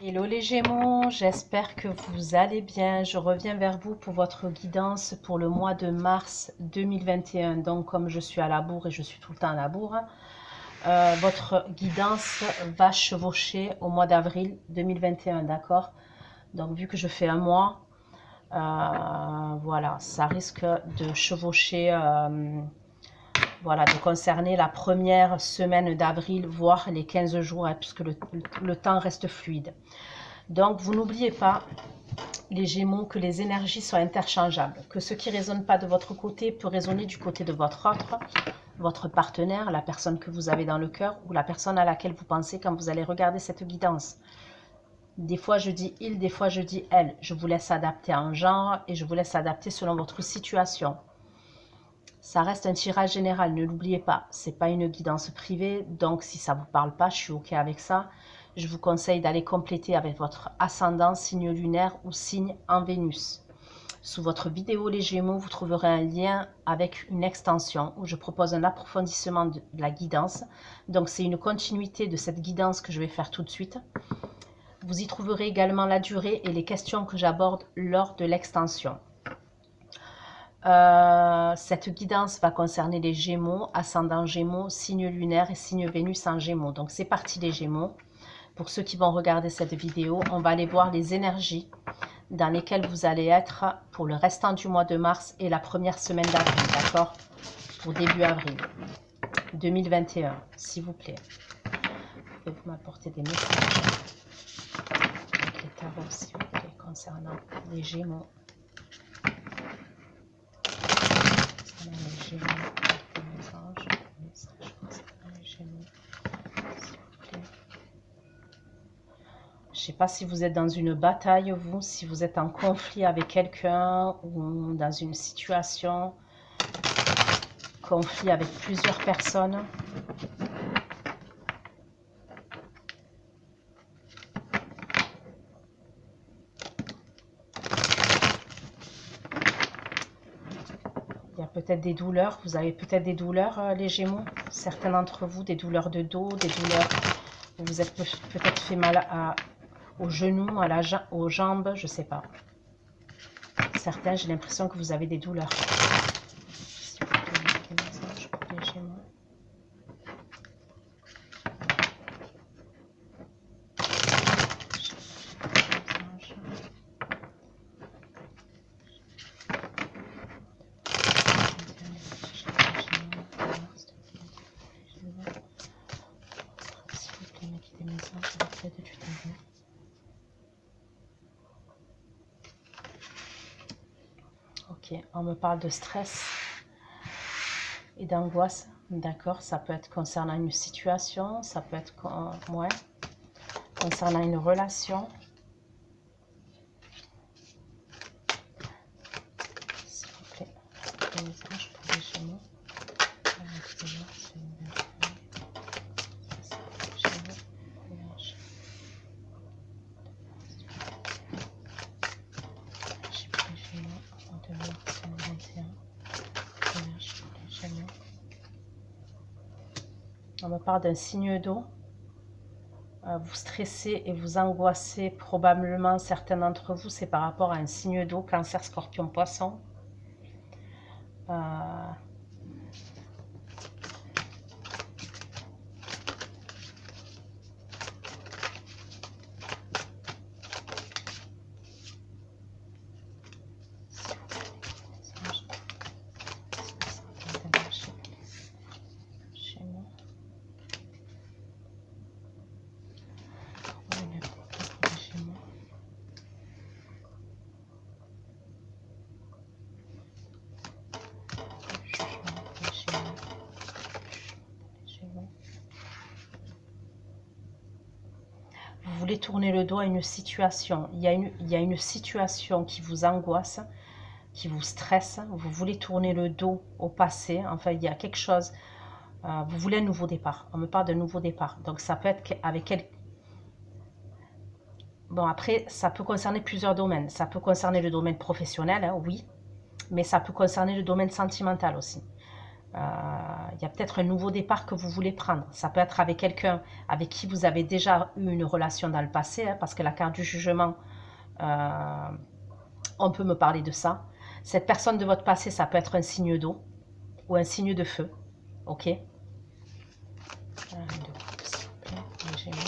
Hello les Gémeaux, j'espère que vous allez bien. Je reviens vers vous pour votre guidance pour le mois de mars 2021. Donc comme je suis à la bourre et je suis tout le temps à la bourre, votre guidance va chevaucher au mois d'avril 2021, d'accord? Donc vu que je fais un mois, voilà, ça risque de chevaucher, voilà, de concerner la première semaine d'avril, voire les 15 jours, hein, puisque le temps reste fluide. Donc, vous n'oubliez pas, les Gémeaux, que les énergies sont interchangeables, que ce qui ne résonne pas de votre côté peut résonner du côté de votre autre, votre partenaire, la personne que vous avez dans le cœur ou la personne à laquelle vous pensez quand vous allez regarder cette guidance. Des fois, je dis il, des fois, je dis elle. Je vous laisse adapter en genre et je vous laisse adapter selon votre situation. Ça reste un tirage général, ne l'oubliez pas. Ce n'est pas une guidance privée, donc si ça ne vous parle pas, je suis OK avec ça. Je vous conseille d'aller compléter avec votre ascendant, signe lunaire ou signe en Vénus. Sous votre vidéo les Gémeaux, vous trouverez un lien avec une extension où je propose un approfondissement de la guidance. Donc c'est une continuité de cette guidance que je vais faire tout de suite. Vous y trouverez également la durée et les questions que j'aborde lors de l'extension. Cette guidance va concerner les Gémeaux, ascendant Gémeaux, signe lunaire et signe Vénus en Gémeaux. Donc c'est parti les Gémeaux. Pour ceux qui vont regarder cette vidéo, on va aller voir les énergies dans lesquelles vous allez être pour le restant du mois de mars et la première semaine d'avril, d'accord? Pour début avril 2021, s'il vous plaît. Pouvez-vous m'apporter des messages avec les tarots, s'il vous plaît, concernant les Gémeaux? Les Gémeaux, les anges, les messages concernant les Gémeaux, s'il vous plaît. Je ne sais pas si vous êtes dans une bataille, vous, si vous êtes en conflit avec quelqu'un ou dans une situation, conflit avec plusieurs personnes. Il y a peut-être des douleurs, vous avez peut-être des douleurs, les Gémeaux. Certains d'entre vous, des douleurs de dos, des douleurs, vous êtes peut-être fait mal aux genoux, aux jambes, je ne sais pas. Certains, j'ai l'impression que vous avez des douleurs. S'il vous plaît, des messages pour les Gémeaux. Ok, on me parle de stress et d'angoisse, d'accord, ça peut être concernant une situation, ça peut être ouais, concernant une relation. S'il vous plaît, des messages pour les Gémeaux. On me parle d'un signe d'eau. Vous stressez et vous angoissez probablement, certains d'entre vous, c'est par rapport à un signe d'eau, Cancer, Scorpion, Poisson. Vous voulez tourner le dos à une situation. Il y a une situation qui vous angoisse, qui vous stresse. Vous voulez tourner le dos au passé. Enfin, il y a quelque chose. Vous voulez un nouveau départ. On me parle d'un nouveau départ. Donc, ça peut être avec quelqu'un. Bon, après, ça peut concerner plusieurs domaines. Ça peut concerner le domaine professionnel, hein, oui. Mais ça peut concerner le domaine sentimental aussi. Il y a peut-être un nouveau départ que vous voulez prendre. Ça peut être avec quelqu'un avec qui vous avez déjà eu une relation dans le passé, hein, parce que la carte du jugement, on peut me parler de ça. Cette personne de votre passé, ça peut être un signe d'eau ou un signe de feu. Ok. Les Gémeaux.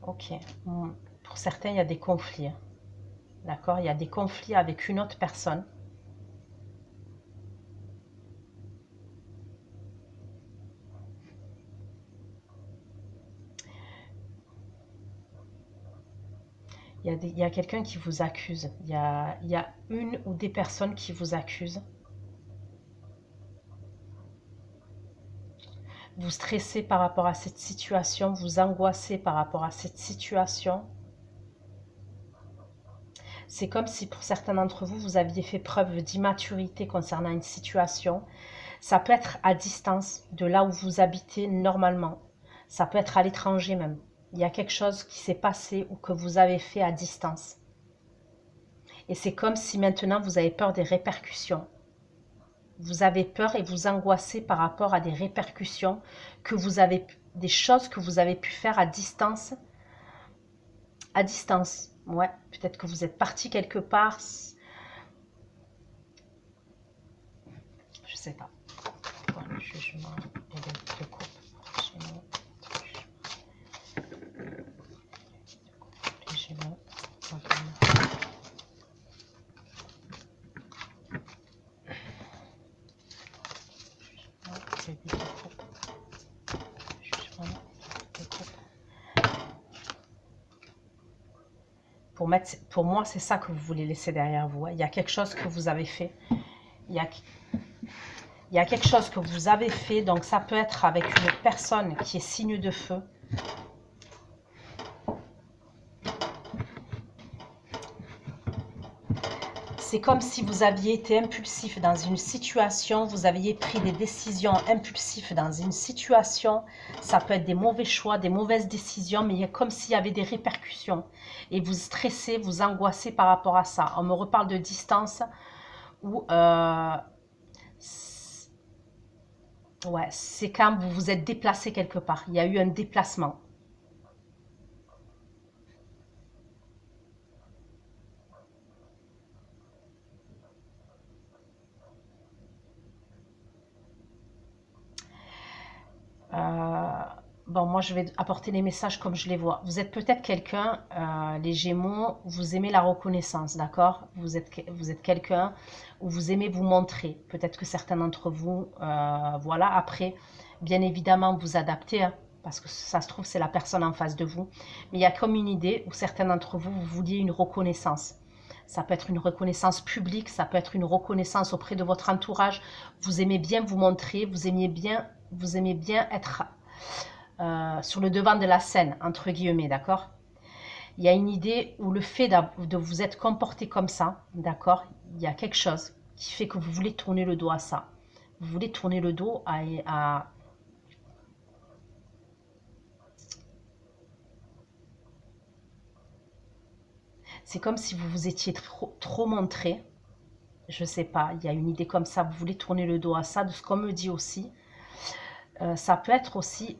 Ok. Pour certains, il y a des conflits. D'accord? Il y a des conflits avec une autre personne. Il y a quelqu'un qui vous accuse. Il y a une ou des personnes qui vous accusent. Vous stressez par rapport à cette situation, vous angoissez par rapport à cette situation. C'est comme si pour certains d'entre vous, vous aviez fait preuve d'immaturité concernant une situation. Ça peut être à distance de là où vous habitez normalement. Ça peut être à l'étranger même. Il y a quelque chose qui s'est passé ou que vous avez fait à distance. Et c'est comme si maintenant vous avez peur des répercussions. Vous avez peur et vous angoissez par rapport à des répercussions que vous avez, des choses que vous avez pu faire à distance. À distance, ouais. Peut-être que vous êtes parti quelque part. Je sais pas. Voilà, le jugement et le couple. Les Gémeaux. Pour moi, c'est ça que vous voulez laisser derrière vous. Il y a quelque chose que vous avez fait. Il y a quelque chose que vous avez fait. Donc, ça peut être avec une personne qui est signe de feu. C'est comme si vous aviez été impulsif dans une situation, vous aviez pris des décisions impulsives dans une situation. Ça peut être des mauvais choix, des mauvaises décisions, mais il y a comme s'il y avait des répercussions. Et vous stressez, vous angoissez par rapport à ça. On me reparle de distance ou... ouais, c'est quand vous vous êtes déplacé quelque part. Il y a eu un déplacement. Bon, moi, je vais apporter les messages comme je les vois. Vous êtes peut-être quelqu'un, les Gémeaux, vous aimez la reconnaissance, d'accord? Vous êtes quelqu'un où vous aimez vous montrer. Peut-être que certains d'entre vous, voilà, après, bien évidemment, vous adaptez, hein, parce que ça se trouve, c'est la personne en face de vous. Mais il y a comme une idée où certains d'entre vous, vous vouliez une reconnaissance. Ça peut être une reconnaissance publique, ça peut être une reconnaissance auprès de votre entourage. Vous aimez bien vous montrer, vous aimez bien être sur le devant de la scène, entre guillemets, d'accord? Il y a une idée où le fait de vous être comporté comme ça, d'accord? Il y a quelque chose qui fait que vous voulez tourner le dos à ça. Vous voulez tourner le dos à c'est comme si vous vous étiez trop montré. Je sais pas, il y a une idée comme ça, vous voulez tourner le dos à ça, de ce qu'on me dit aussi. Ça peut être aussi,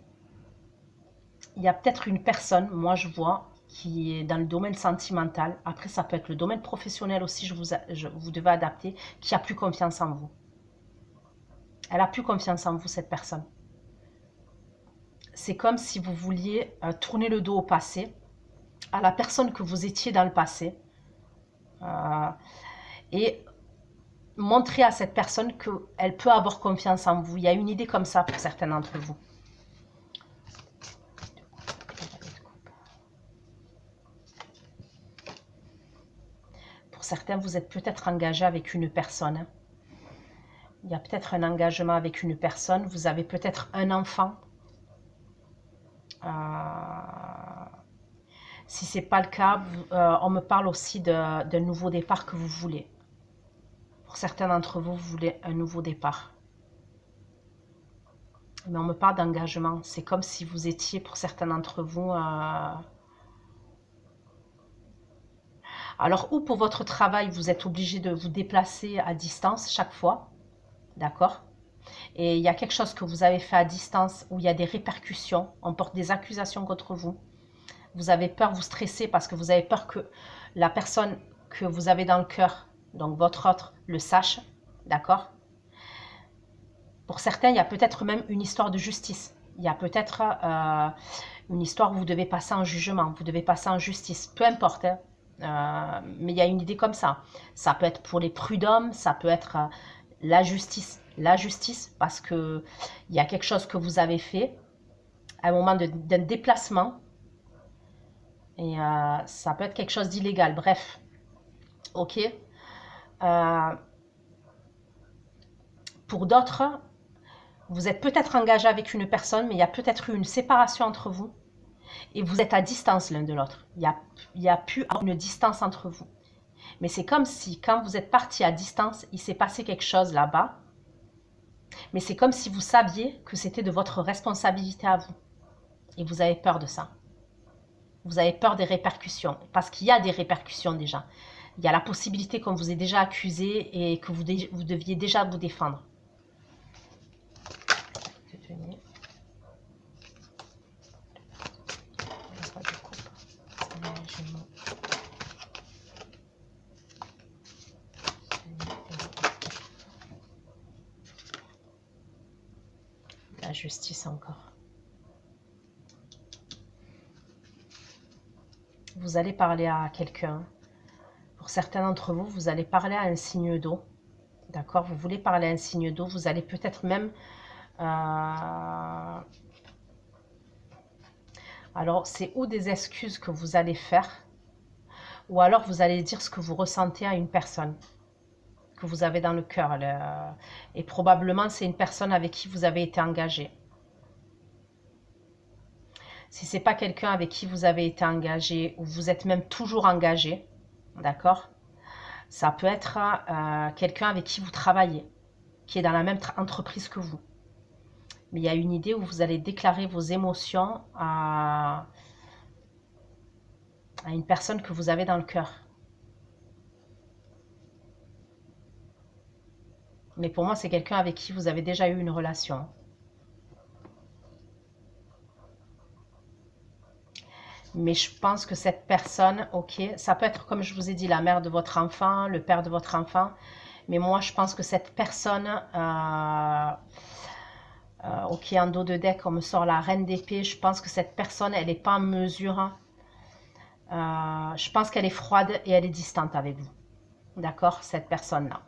il y a peut-être une personne, moi je vois, qui est dans le domaine sentimental. Après, ça peut être le domaine professionnel aussi, vous devez adapter, qui a plus confiance en vous. Elle a plus confiance en vous, cette personne. C'est comme si vous vouliez tourner le dos au passé, à la personne que vous étiez dans le passé, et montrer à cette personne qu'elle peut avoir confiance en vous. Il y a une idée comme ça pour certains d'entre vous. Pour certains, vous êtes peut-être engagé avec une personne. Hein. Il y a peut-être un engagement avec une personne. Vous avez peut-être un enfant. Si ce n'est pas le cas, on me parle aussi d'un nouveau départ que vous voulez. Pour certains d'entre vous, vous voulez un nouveau départ. Mais on me parle d'engagement. C'est comme si vous étiez, pour certains d'entre vous... Alors, ou pour votre travail, vous êtes obligé de vous déplacer à distance chaque fois. D'accord? Et il y a quelque chose que vous avez fait à distance où il y a des répercussions. On porte des accusations contre vous. Vous avez peur, vous stressez parce que vous avez peur que la personne que vous avez dans le cœur, donc votre autre, le sache. D'accord? Pour certains, il y a peut-être même une histoire de justice. Il y a peut-être une histoire où vous devez passer en jugement, vous devez passer en justice. Peu importe, hein. Mais il y a une idée comme ça. Ça peut être pour les prud'hommes, ça peut être la justice. La justice, parce qu'il y a quelque chose que vous avez fait à un moment d'un déplacement. Et ça peut être quelque chose d'illégal. Bref. Ok. Pour d'autres, vous êtes peut-être engagé avec une personne, mais il y a peut-être eu une séparation entre vous. Et vous êtes à distance l'un de l'autre. Il y a plus une distance entre vous. Mais c'est comme si, quand vous êtes parti à distance, il s'est passé quelque chose là-bas. Mais c'est comme si vous saviez que c'était de votre responsabilité à vous. Et vous avez peur de ça. Vous avez peur des répercussions. Parce qu'il y a des répercussions déjà. Il y a la possibilité qu'on vous ait déjà accusé et que vous deviez déjà vous défendre. La justice encore. Vous allez parler à quelqu'un. Pour certains d'entre vous, vous allez parler à un signe d'eau. D'accord? Vous voulez parler à un signe d'eau. Vous allez peut-être même... Alors, c'est ou des excuses que vous allez faire, ou alors vous allez dire ce que vous ressentez à une personne que vous avez dans le cœur. Et probablement, c'est une personne avec qui vous avez été engagé. Si ce n'est pas quelqu'un avec qui vous avez été engagé, ou vous êtes même toujours engagé, d'accord? Ça peut être quelqu'un avec qui vous travaillez, qui est dans la même entreprise que vous. Mais il y a une idée où vous allez déclarer vos émotions à une personne que vous avez dans le cœur. Mais pour moi, c'est quelqu'un avec qui vous avez déjà eu une relation. Mais je pense que cette personne, ok, ça peut être, comme je vous ai dit, la mère de votre enfant, le père de votre enfant. Mais moi, je pense que cette personne, ok, en dos de deck, on me sort la reine d'épée. Je pense que cette personne, elle n'est pas en mesure. Je pense qu'elle est froide et elle est distante avec vous. D'accord, cette personne-là.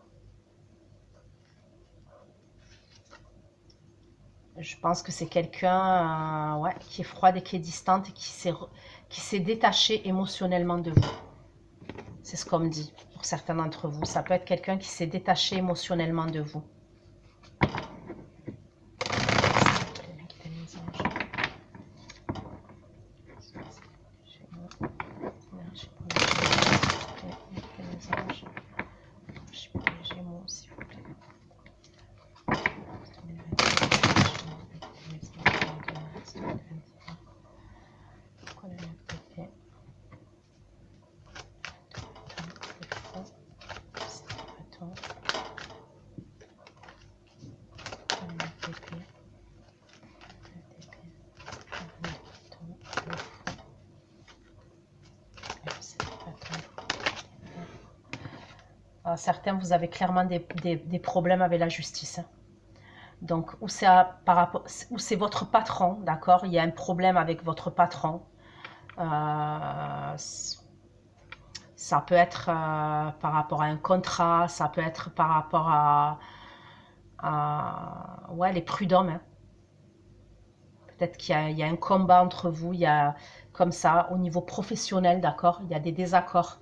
Je pense que c'est quelqu'un ouais, qui est froide et qui est distante et qui s'est détaché émotionnellement de vous. C'est ce qu'on me dit pour certains d'entre vous. Ça peut être quelqu'un qui s'est détaché émotionnellement de vous. Certains, vous avez clairement des problèmes avec la justice. Donc, ou c'est votre patron, d'accord? Il y a un problème avec votre patron. Ça peut être par rapport à un contrat, ça peut être par rapport à ouais, les prud'hommes. Hein. Peut-être qu'il y a un combat entre vous, il y a comme ça, au niveau professionnel, d'accord? Il y a des désaccords.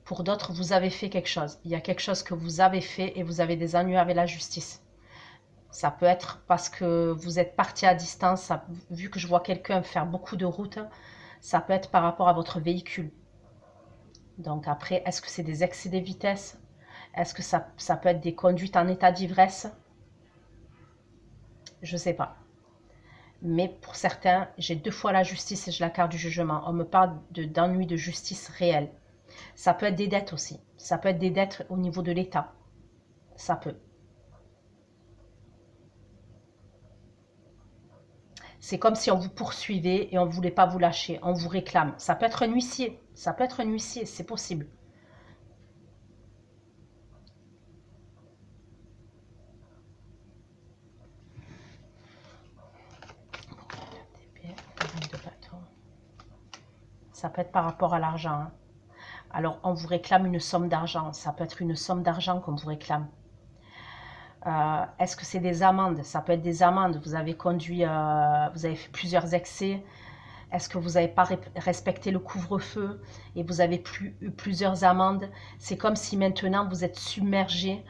Pour d'autres, vous avez fait quelque chose. Il y a quelque chose que vous avez fait et vous avez des ennuis avec la justice. Ça peut être parce que vous êtes parti à distance, vu que je vois quelqu'un faire beaucoup de routes, ça peut être par rapport à votre véhicule. Donc après, est-ce que c'est des excès de vitesse? Est-ce que ça peut être des conduites en état d'ivresse? Je ne sais pas. Mais pour certains, j'ai 2 fois la justice et j'ai la carte du jugement. On me parle d'ennuis de justice réelle. Ça peut être des dettes aussi. Ça peut être des dettes au niveau de l'État. Ça peut. C'est comme si on vous poursuivait et on ne voulait pas vous lâcher. On vous réclame. Ça peut être un huissier. Ça peut être un huissier, c'est possible. Ça peut être par rapport à l'argent. Hein. Alors, on vous réclame une somme d'argent. Ça peut être une somme d'argent qu'on vous réclame. Est-ce que c'est des amendes? Ça peut être des amendes. Vous avez conduit, vous avez fait plusieurs excès. Est-ce que vous n'avez pas respecté le couvre-feu et vous avez eu plusieurs amendes? C'est comme si maintenant vous êtes submergé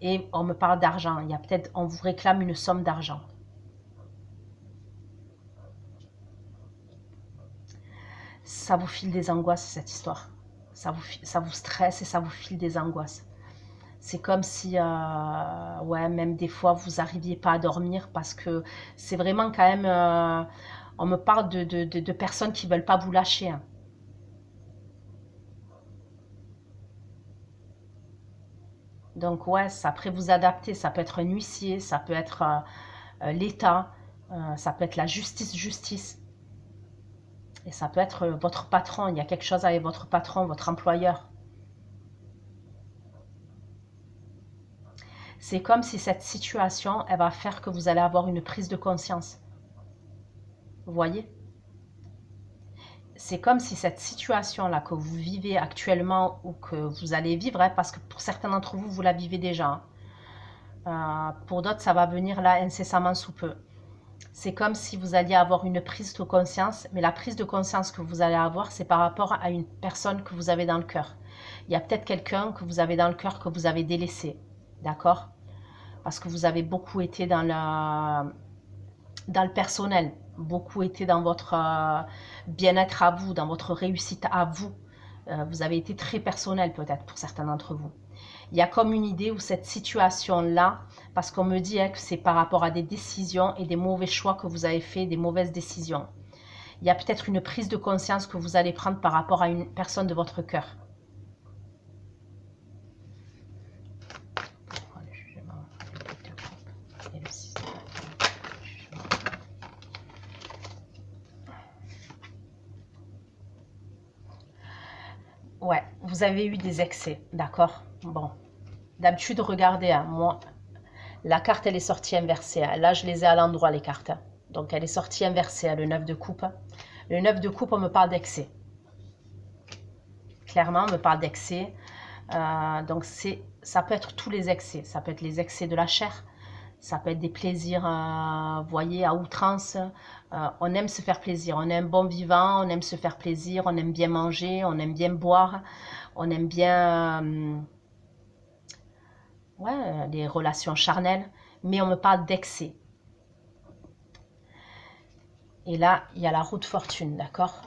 et on me parle d'argent. Il y a peut-être, on vous réclame une somme d'argent. Ça vous file des angoisses, cette histoire. Ça vous stresse et ça vous file des angoisses. C'est comme si, ouais, même des fois, vous n'arriviez pas à dormir parce que c'est vraiment quand même... on me parle de personnes qui ne veulent pas vous lâcher. Hein. Donc, ouais, après vous adapter. Ça peut être un huissier, ça peut être l'État, ça peut être la justice. Et ça peut être votre patron. Il y a quelque chose avec votre patron, votre employeur. C'est comme si cette situation, elle va faire que vous allez avoir une prise de conscience. Vous voyez? C'est comme si cette situation-là que vous vivez actuellement ou que vous allez vivre, hein, parce que pour certains d'entre vous, vous la vivez déjà. Pour d'autres, ça va venir là incessamment sous peu. C'est comme si vous alliez avoir une prise de conscience, mais la prise de conscience que vous allez avoir, c'est par rapport à une personne que vous avez dans le cœur. Il y a peut-être quelqu'un que vous avez dans le cœur que vous avez délaissé, d'accord? Parce que vous avez beaucoup été dans le personnel, beaucoup été dans votre bien-être à vous, dans votre réussite à vous. Vous avez été très personnel peut-être pour certains d'entre vous. Il y a comme une idée où cette situation-là, parce qu'on me dit que c'est par rapport à des décisions et des mauvais choix que vous avez fait, des mauvaises décisions. Il y a peut-être une prise de conscience que vous allez prendre par rapport à une personne de votre cœur. Ouais, vous avez eu des excès, d'accord? Bon, d'habitude, regardez, hein, moi, la carte, elle est sortie inversée. Hein. Là, je les ai à l'endroit, les cartes. Hein. Donc, elle est sortie inversée, hein, le 9 de coupe. Le 9 de coupe, on me parle d'excès. Clairement, on me parle d'excès. Donc, ça peut être tous les excès. Ça peut être les excès de la chair. Ça peut être des plaisirs, vous voyez, à outrance. On aime se faire plaisir. On est un bon vivant, on aime se faire plaisir, on aime bien manger, on aime bien boire, on aime bien ouais, les relations charnelles. Mais on me parle d'excès. Et là, il y a la roue de fortune, d'accord?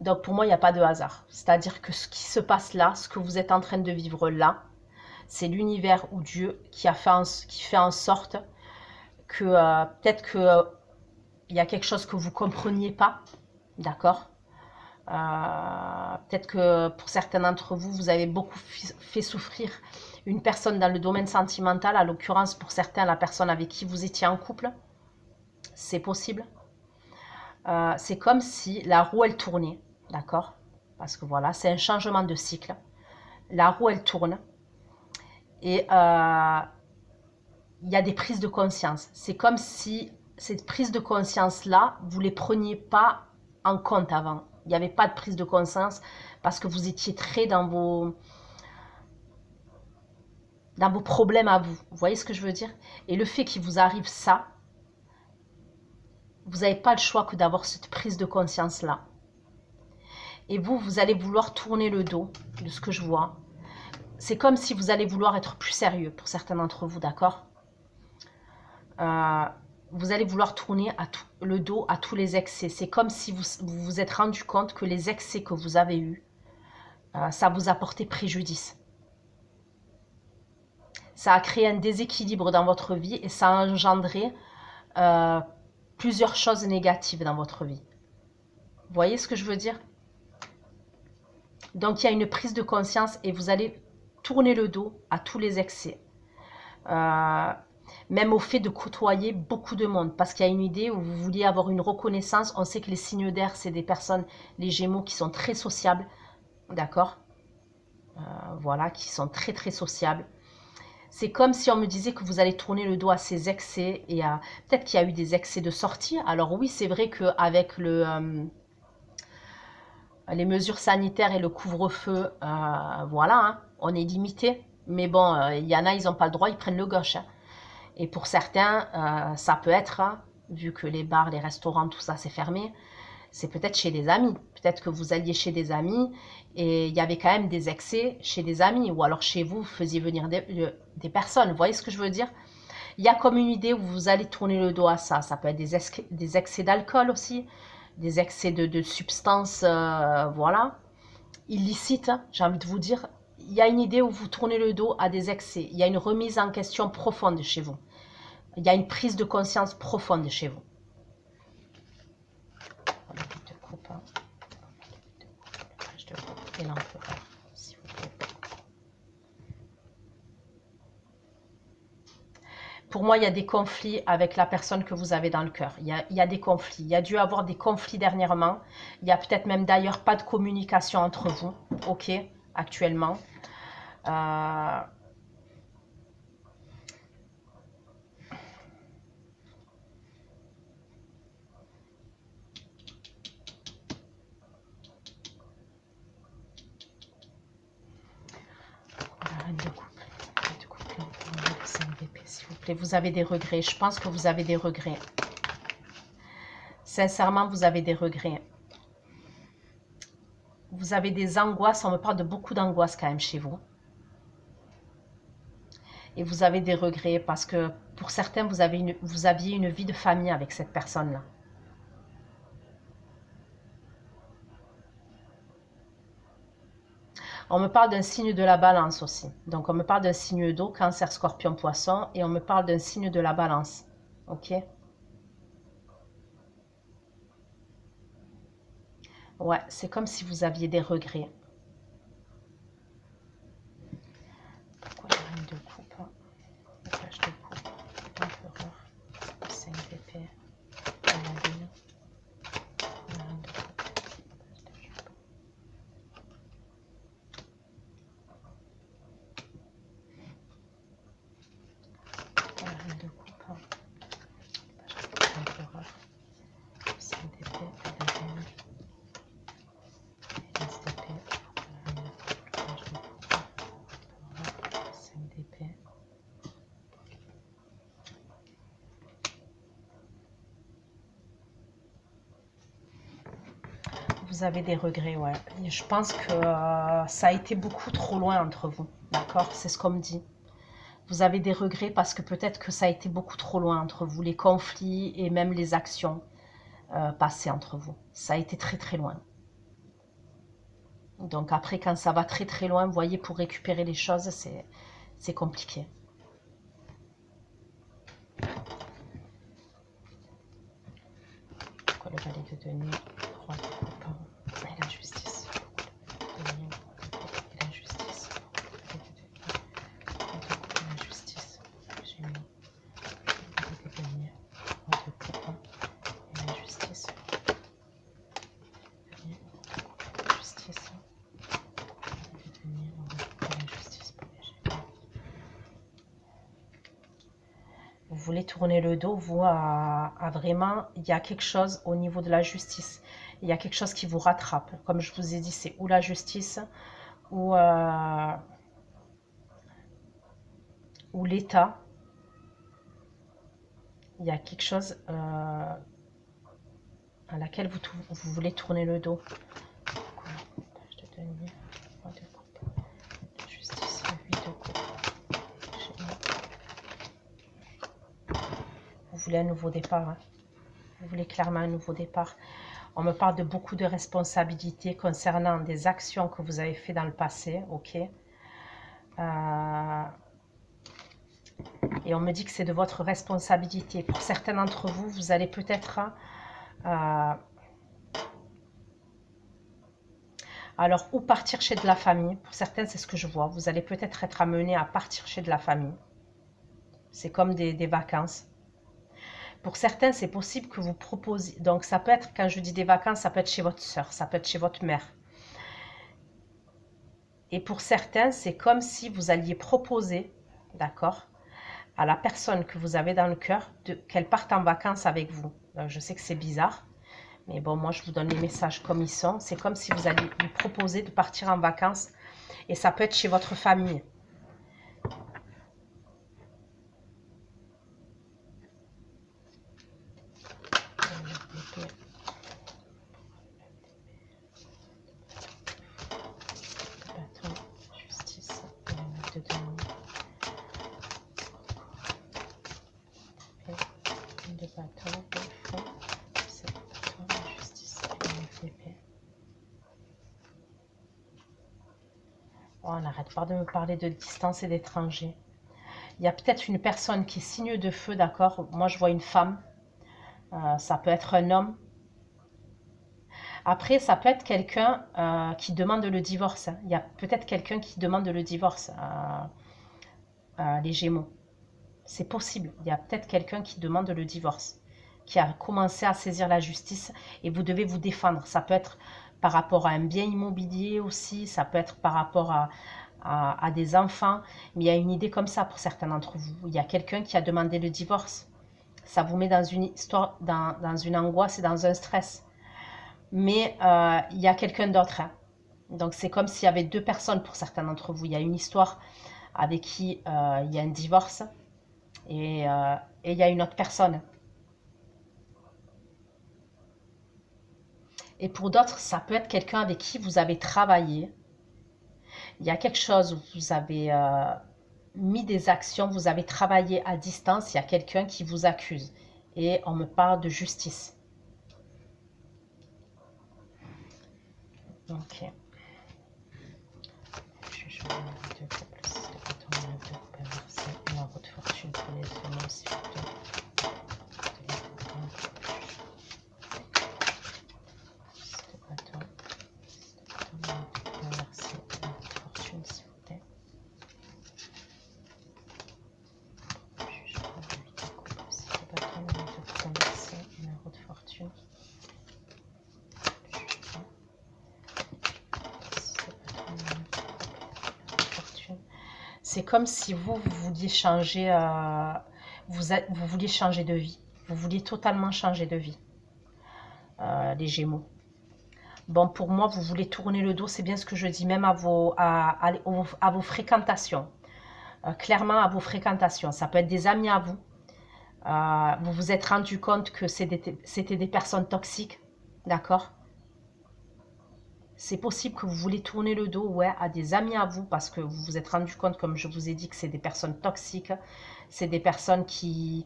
Donc pour moi, il n'y a pas de hasard. C'est-à-dire que ce qui se passe là, ce que vous êtes en train de vivre là, c'est l'univers ou Dieu qui fait en sorte que peut-être que il y a quelque chose que vous ne compreniez pas, d'accord? Peut-être que pour certains d'entre vous, vous avez beaucoup fait souffrir une personne dans le domaine sentimental, à l'occurrence pour certains, la personne avec qui vous étiez en couple. C'est possible. C'est comme si la roue, elle tournait, d'accord? Parce que voilà, c'est un changement de cycle. La roue, elle tourne. Et il y a des prises de conscience. C'est comme si cette prise de conscience-là, vous ne les preniez pas en compte avant. Il n'y avait pas de prise de conscience parce que vous étiez très dans vos problèmes à vous. Vous voyez ce que je veux dire? Et le fait qu'il vous arrive ça, vous n'avez pas le choix que d'avoir cette prise de conscience-là. Et vous, vous allez vouloir tourner le dos de ce que je vois. C'est comme si vous allez vouloir être plus sérieux pour certains d'entre vous, d'accord? Vous allez vouloir tourner le dos à tous les excès. C'est comme si vous vous êtes rendu compte que les excès que vous avez eus, ça vous a porté préjudice. Ça a créé un déséquilibre dans votre vie et ça a engendré plusieurs choses négatives dans votre vie. Vous voyez ce que je veux dire? Donc, il y a une prise de conscience et vous allez tourner le dos à tous les excès. Même au fait de côtoyer beaucoup de monde. Parce qu'il y a une idée où vous vouliez avoir une reconnaissance. On sait que les signes d'air, c'est des personnes, les Gémeaux, qui sont très sociables. D'accord? Voilà, qui sont très très sociables. C'est comme si on me disait que vous allez tourner le dos à ces excès. Et peut-être qu'il y a eu des excès de sortie. Alors oui, c'est vrai qu'avec les mesures sanitaires et le couvre-feu, voilà, hein, on est limité. Mais bon, il y en a, ils n'ont pas le droit, ils prennent le gauche. Hein. Et pour certains, ça peut être, hein, vu que les bars, les restaurants, tout ça, c'est fermé, c'est peut-être chez des amis. Peut-être que vous alliez chez des amis et il y avait quand même des excès chez des amis. Ou alors chez vous, vous faisiez venir des personnes. Vous voyez ce que je veux dire? Il y a comme une idée où vous allez tourner le dos à ça. Ça peut être des excès d'alcool aussi, des excès de substances, voilà, illicites, hein, j'ai envie de vous dire. Il y a une idée où vous tournez le dos à des excès. Il y a une remise en question profonde chez vous. Il y a une prise de conscience profonde chez vous. Pour moi, il y a des conflits avec la personne que vous avez dans le cœur. Il y a des conflits. Il y a dû avoir des conflits dernièrement. Il y a peut-être même d'ailleurs pas de communication entre vous, ok, actuellement. S'il vous plaît, vous avez des regrets. Je pense que vous avez des regrets. Sincèrement, vous avez des regrets. Vous avez des angoisses. On me parle de beaucoup d'angoisses quand même chez vous. Et vous avez des regrets parce que pour certains, vous aviez une vie de famille avec cette personne-là. On me parle d'un signe de la balance aussi. Donc, on me parle d'un signe d'eau, cancer, scorpion, poisson. Et on me parle d'un signe de la balance. Ok? Ouais, c'est comme si vous aviez des regrets. Pourquoi la reine de coupe? La page de coupe. L'empereur. 5 d'épée. Paladine. La reine de coupe. La reine de coupe. L'empereur. 5 d'épée. Paladine. Vous avez des regrets, ouais. Et je pense que ça a été beaucoup trop loin entre vous, d'accord? C'est ce qu'on me dit. Vous avez des regrets parce que peut-être que ça a été beaucoup trop loin entre vous, les conflits et même les actions passées entre vous. Ça a été très très loin. Donc après, quand ça va très très loin, vous voyez, pour récupérer les choses, c'est compliqué. Pourquoi le valet de denier, roi de coupe et la justice? Et la justice. La justice. J'ai mis le valet de denier, roi de coupe et la justice. Justice. Vous voulez tourner le dos, vous, à vraiment, il y a quelque chose au niveau de la justice. Il y a quelque chose qui vous rattrape. Comme je vous ai dit, c'est ou la justice, ou l'État. Il y a quelque chose à laquelle vous voulez tourner le dos. Justice, 8 de coupe. Vous voulez un nouveau départ, hein? Vous voulez clairement un nouveau départ. On me parle de beaucoup de responsabilités concernant des actions que vous avez faites dans le passé, ok? Et on me dit que c'est de votre responsabilité. Pour certains d'entre vous, vous allez peut-être... alors, ou partir chez de la famille. Pour certains, c'est ce que je vois. Vous allez peut-être être amené à partir chez de la famille. C'est comme des vacances. Pour certains, c'est possible que vous proposiez... Donc, ça peut être, quand je dis des vacances, ça peut être chez votre soeur, ça peut être chez votre mère. Et pour certains, c'est comme si vous alliez proposer, d'accord, à la personne que vous avez dans le cœur, qu'elle parte en vacances avec vous. Donc, je sais que c'est bizarre, mais bon, moi, je vous donne les messages comme ils sont. C'est comme si vous alliez lui proposer de partir en vacances. Et ça peut être chez votre famille. On n'arrête pas de me parler de distance et d'étrangers. Il y a peut-être une personne qui est signe de feu, d'accord? Moi, je vois une femme. Ça peut être un homme. Après, ça peut être quelqu'un qui demande le divorce. Il y a peut-être quelqu'un qui demande le divorce, les Gémeaux. C'est possible. Il y a peut-être quelqu'un qui demande le divorce, qui a commencé à saisir la justice et vous devez vous défendre. Ça peut être par rapport à un bien immobilier aussi, ça peut être par rapport à des enfants. Mais il y a une idée comme ça pour certains d'entre vous. Il y a quelqu'un qui a demandé le divorce. Ça vous met dans une histoire, dans une angoisse et dans un stress. Mais il y a quelqu'un d'autre. Hein. Donc c'est comme s'il y avait deux personnes pour certains d'entre vous. Il y a une histoire avec qui il y a un divorce et il y a une autre personne. Et pour d'autres, ça peut être quelqu'un avec qui vous avez travaillé. Il y a quelque chose où vous avez mis des actions, vous avez travaillé à distance, il y a quelqu'un qui vous accuse. Et on me parle de justice. Ok. Je vais de couple, c'est de bâton, de coupe inversé, la roue de fortune pour les femmes, s'il vous plaît. C'est comme si vous vouliez changer, vous vouliez changer de vie. Vous vouliez totalement changer de vie, les Gémeaux. Bon, pour moi, vous voulez tourner le dos, c'est bien ce que je dis, même à vos fréquentations. Clairement, à vos fréquentations. Ça peut être des amis à vous. Vous vous êtes rendu compte que c'était des personnes toxiques, d'accord? C'est possible que vous voulez tourner le dos, ouais, à des amis à vous parce que vous vous êtes rendu compte, comme je vous ai dit, que c'est des personnes toxiques. C'est des personnes qui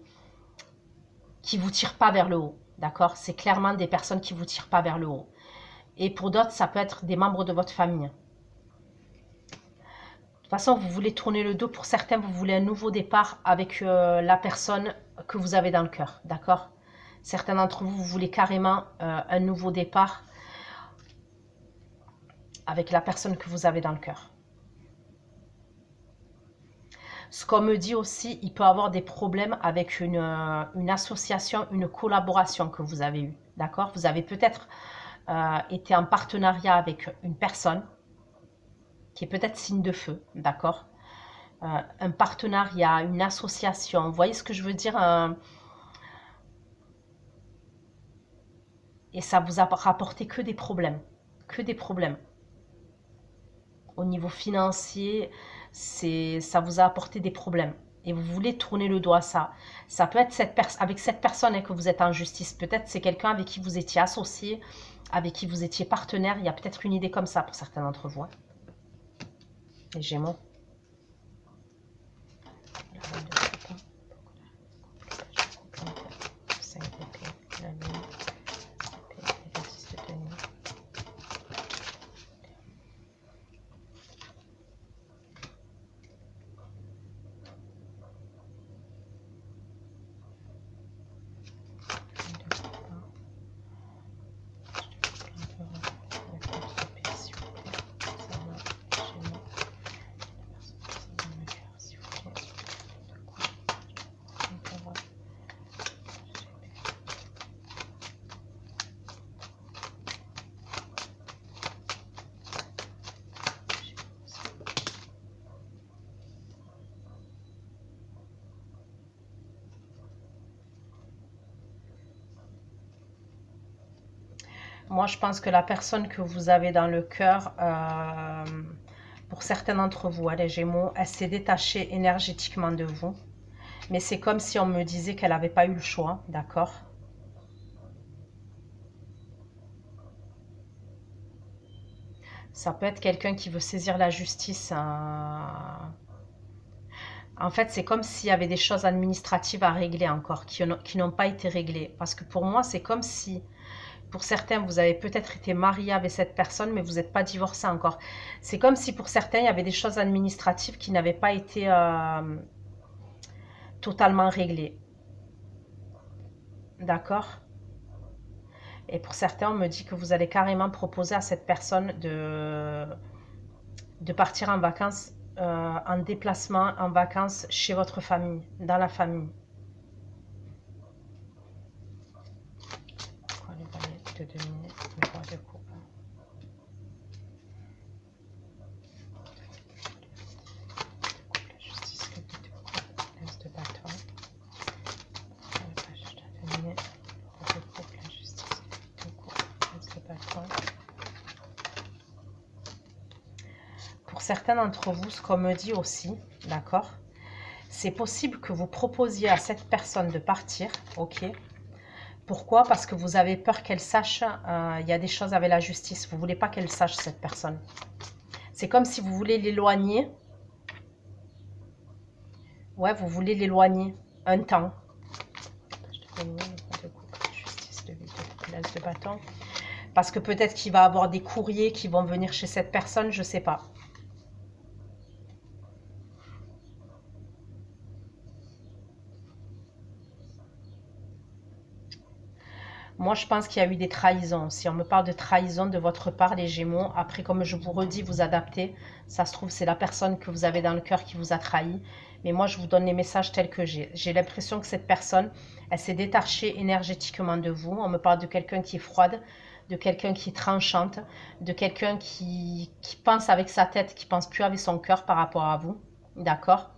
vous tirent pas vers le haut, d'accord? C'est clairement des personnes qui vous tirent pas vers le haut. Et pour d'autres, ça peut être des membres de votre famille. De toute façon, vous voulez tourner le dos. Pour certains, vous voulez un nouveau départ avec la personne que vous avez dans le cœur, d'accord? Certains d'entre vous, vous voulez carrément un nouveau départ avec la personne que vous avez dans le cœur. Ce qu'on me dit aussi, il peut y avoir des problèmes avec une association, une collaboration que vous avez eue, d'accord? Vous avez peut-être été en partenariat avec une personne qui est peut-être signe de feu, d'accord? Un partenariat, une association, vous voyez ce que je veux dire? Et ça vous a rapporté que des problèmes, que des problèmes. Au niveau financier, ça vous a apporté des problèmes. et vous voulez tourner le dos à ça. Ça peut être avec cette personne hein, que vous êtes en justice. Peut-être c'est quelqu'un avec qui vous étiez associé, avec qui vous étiez partenaire. Il y a peut-être une idée comme ça pour certains d'entre vous. Hein. Les Gémeaux. Moi, je pense que la personne que vous avez dans le cœur, pour certains d'entre vous, les Gémeaux, elle s'est détachée énergétiquement de vous. Mais c'est comme si on me disait qu'elle n'avait pas eu le choix, d'accord? Ça peut être quelqu'un qui veut saisir la justice. En fait, c'est comme s'il y avait des choses administratives à régler encore, qui n'ont pas été réglées. Parce que pour moi, c'est comme si... Pour certains, vous avez peut-être été marié avec cette personne, mais vous n'êtes pas divorcé encore. C'est comme si pour certains, il y avait des choses administratives qui n'avaient pas été totalement réglées. D'accord? Et pour certains, on me dit que vous allez carrément proposer à cette personne de partir en vacances, en déplacement, en vacances chez votre famille, dans la famille. De dominer le roi de coupe. La justice, le but de coupe, l'as de bâton. De dominer le roi de coupe, la justice, le but de coupe, l'as de bâton. Pour certains d'entre vous, ce qu'on me dit aussi, d'accord, c'est possible que vous proposiez à cette personne de partir, ok. Pourquoi? Parce que vous avez peur qu'elle sache, il y a des choses avec la justice. Vous ne voulez pas qu'elle sache, cette personne. C'est comme si vous voulez l'éloigner. Ouais, vous voulez l'éloigner un temps. Justice, l'as de bâton. Parce que peut-être qu'il va avoir des courriers qui vont venir chez cette personne, je ne sais pas. Moi, je pense qu'il y a eu des trahisons. Si on me parle de trahison de votre part, les Gémeaux, après, comme je vous redis, vous adaptez. Ça se trouve, c'est la personne que vous avez dans le cœur qui vous a trahi. Mais moi, je vous donne les messages tels que j'ai. J'ai l'impression que cette personne, elle s'est détachée énergétiquement de vous. On me parle de quelqu'un qui est froide, de quelqu'un qui est tranchante, de quelqu'un qui pense avec sa tête, qui pense plus avec son cœur par rapport à vous. D'accord?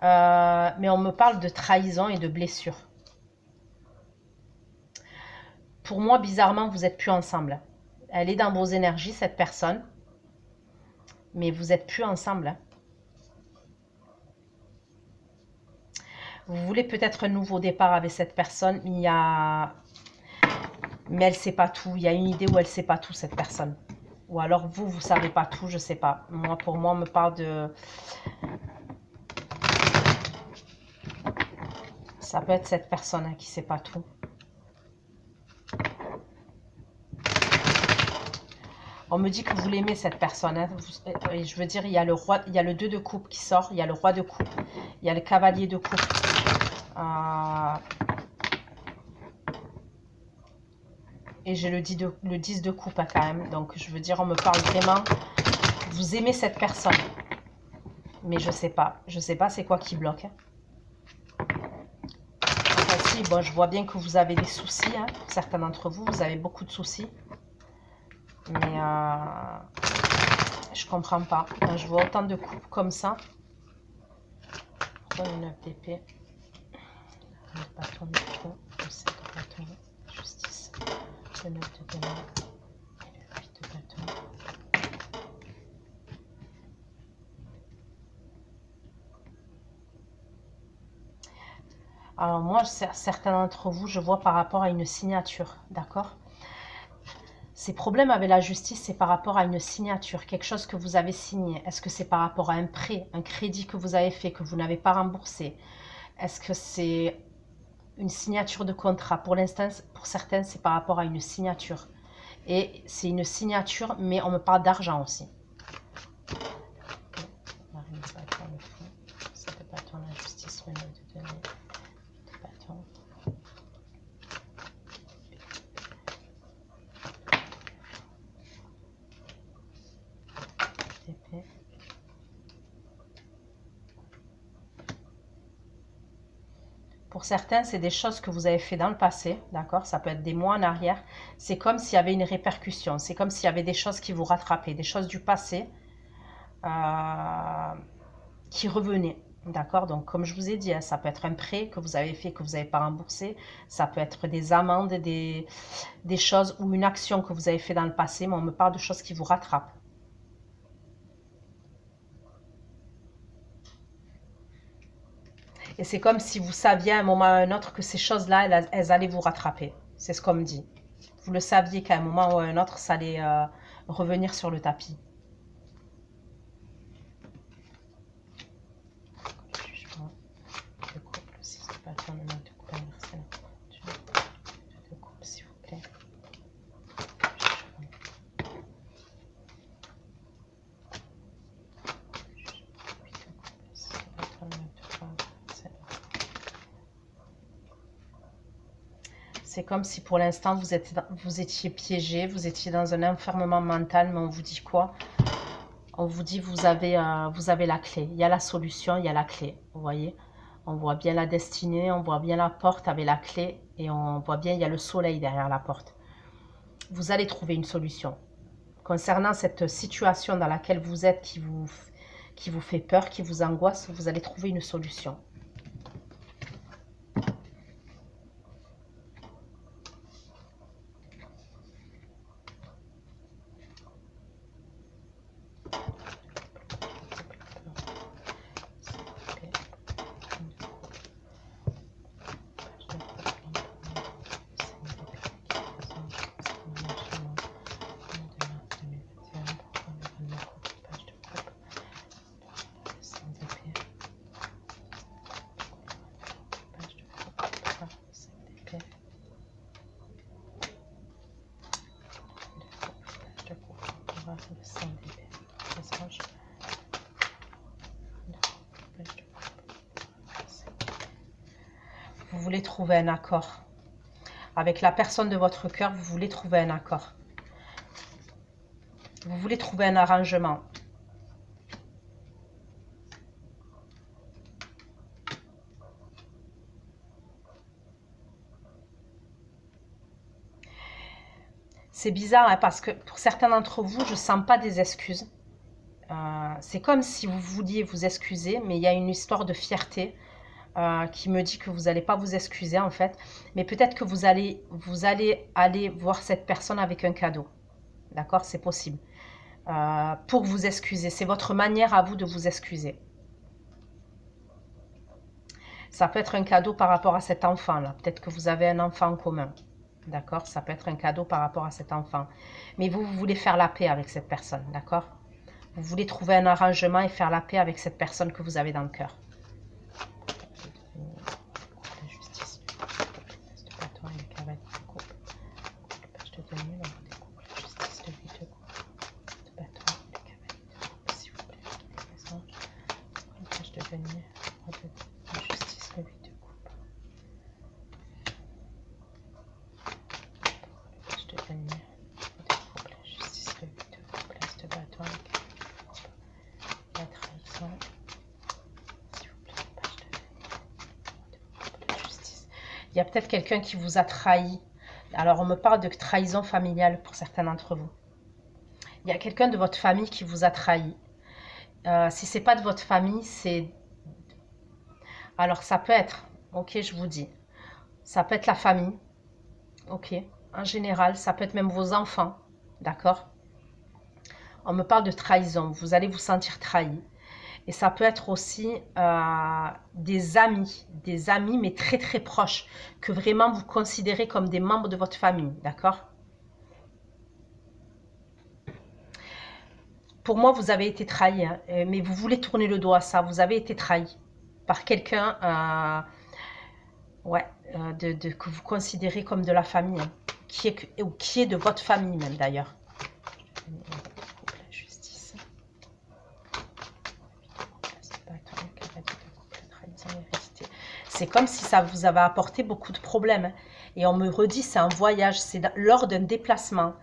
Mais on me parle de trahison et de blessure. Pour moi, bizarrement, vous n'êtes plus ensemble. Elle est dans vos énergies, cette personne. Mais vous n'êtes plus ensemble. Vous voulez peut-être un nouveau départ avec cette personne. Mais elle ne sait pas tout. Il y a une idée où elle ne sait pas tout, cette personne. Ou alors vous ne savez pas tout, je ne sais pas. Moi, pour moi, on me parle de... Ça peut être cette personne qui ne sait pas tout. On me dit que vous l'aimez, cette personne. Hein. Et je veux dire, il y a le roi, il y a le 2 de coupe qui sort, il y a le roi de coupe, il y a le cavalier de coupe. Et j'ai le 10 de coupe hein, quand même. Donc, je veux dire, on me parle vraiment... Vous aimez cette personne. Mais je sais pas. Je sais pas c'est quoi qui bloque. Hein. Enfin, si, bon, je vois bien que vous avez des soucis. Hein. Certains d'entre vous, vous avez beaucoup de soucis. Mais je comprends pas. Quand je vois autant de coupes comme ça. Pourquoi une 9 d'épée? Le bâton de trou, le 7 de bâton, justice, le 9 de démon et le 8 de bâton. Alors moi, certains d'entre vous, je vois par rapport à une signature, d'accord? Ces problèmes avec la justice, c'est par rapport à une signature, quelque chose que vous avez signé. Est-ce que c'est par rapport à un prêt, un crédit que vous avez fait, que vous n'avez pas remboursé? Est-ce que c'est une signature de contrat? Pour l'instant, pour certains, c'est par rapport à une signature. Et c'est une signature, mais on me parle d'argent aussi. La justice venait de donner. Pour certains, c'est des choses que vous avez fait dans le passé, d'accord? Ça peut être des mois en arrière. C'est comme s'il y avait une répercussion. C'est comme s'il y avait des choses qui vous rattrapaient, des choses du passé qui revenaient, d'accord? Donc, comme je vous ai dit, hein, ça peut être un prêt que vous avez fait, que vous n'avez pas remboursé. Ça peut être des amendes, des choses ou une action que vous avez fait dans le passé, mais on me parle de choses qui vous rattrapent. Et c'est comme si vous saviez à un moment ou à un autre que ces choses-là, elles allaient vous rattraper. C'est ce qu'on me dit. Vous le saviez qu'à un moment ou à un autre, ça allait revenir sur le tapis. Jugement de couple, si c'est pas le moment de couple universel. De couple, s'il vous plaît. C'est comme si pour l'instant vous étiez piégé, vous étiez dans un enfermement mental, mais on vous dit quoi? On vous dit vous avez la clé, il y a la solution, il y a la clé, vous voyez? On voit bien la destinée, on voit bien la porte avec la clé et on voit bien il y a le soleil derrière la porte. Vous allez trouver une solution. Concernant cette situation dans laquelle vous êtes qui vous fait peur, qui vous angoisse, vous allez trouver une solution. Vous voulez trouver un accord. Avec la personne de votre cœur, vous voulez trouver un accord. Vous voulez trouver un arrangement. C'est bizarre hein, parce que pour certains d'entre vous, je ne sens pas des excuses. C'est comme si vous vouliez vous excuser, mais il y a une histoire de fierté qui me dit que vous n'allez pas vous excuser en fait. Mais peut-être que vous allez aller voir cette personne avec un cadeau. D'accord? C'est possible. Pour vous excuser. C'est votre manière à vous de vous excuser. Ça peut être un cadeau par rapport à cet enfant-là. Peut-être que vous avez un enfant en commun. D'accord? Ça peut être un cadeau par rapport à cet enfant. Mais vous voulez faire la paix avec cette personne. D'accord? Vous voulez trouver un arrangement et faire la paix avec cette personne que vous avez dans le cœur. Il y a peut-être quelqu'un qui vous a trahi. Alors, on me parle de trahison familiale pour certains d'entre vous. Il y a quelqu'un de votre famille qui vous a trahi. Si ce n'est pas de votre famille, c'est... Alors, ça peut être, ok, je vous dis, ça peut être la famille, ok, en général, ça peut être même vos enfants, d'accord? On me parle de trahison, vous allez vous sentir trahi. Et ça peut être aussi des amis mais très très proches, que vraiment vous considérez comme des membres de votre famille, d'accord? Pour moi, vous avez été trahi, hein, mais vous voulez tourner le dos à ça. Vous avez été trahi par quelqu'un ouais, que vous considérez comme de la famille, hein, qui est de votre famille même d'ailleurs. Justice. C'est comme si ça vous avait apporté beaucoup de problèmes, hein. Et on me redit, c'est un voyage, c'est lors d'un déplacement.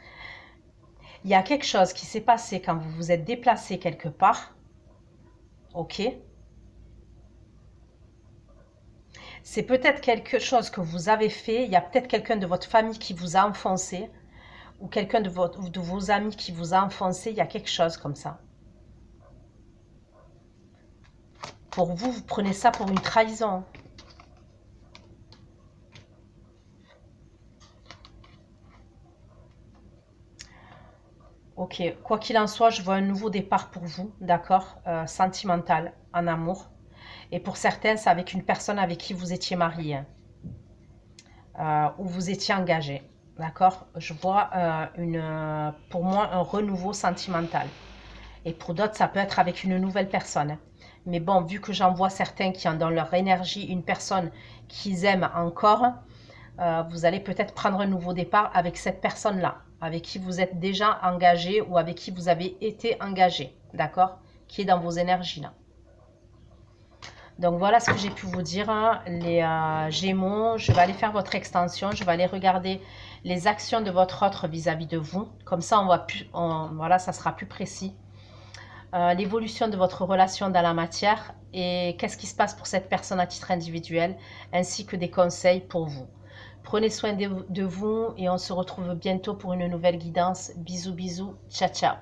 Il y a quelque chose qui s'est passé quand vous vous êtes déplacé quelque part. Ok? C'est peut-être quelque chose que vous avez fait. Il y a peut-être quelqu'un de votre famille qui vous a enfoncé. Ou quelqu'un de vos amis qui vous a enfoncé. Il y a quelque chose comme ça. Pour vous, vous prenez ça pour une trahison. Ok, quoi qu'il en soit, je vois un nouveau départ pour vous, d'accord? Sentimental, en amour. Et pour certains, c'est avec une personne avec qui vous étiez marié, ou vous étiez engagé, d'accord? Je vois pour moi un renouveau sentimental. Et pour d'autres, ça peut être avec une nouvelle personne. Mais bon, vu que j'en vois certains qui ont dans leur énergie une personne qu'ils aiment encore, vous allez peut-être prendre un nouveau départ avec cette personne-là, avec qui vous êtes déjà engagé ou avec qui vous avez été engagé, d'accord? Qui est dans vos énergies là. Donc voilà ce que j'ai pu vous dire, hein, les Gémeaux. Je vais aller faire votre extension, je vais aller regarder les actions de votre autre vis-à-vis de vous. Comme ça, voilà, ça sera plus précis. L'évolution de votre relation dans la matière et qu'est-ce qui se passe pour cette personne à titre individuel, ainsi que des conseils pour vous. Prenez soin de vous et on se retrouve bientôt pour une nouvelle guidance. Bisous, bisous, ciao, ciao.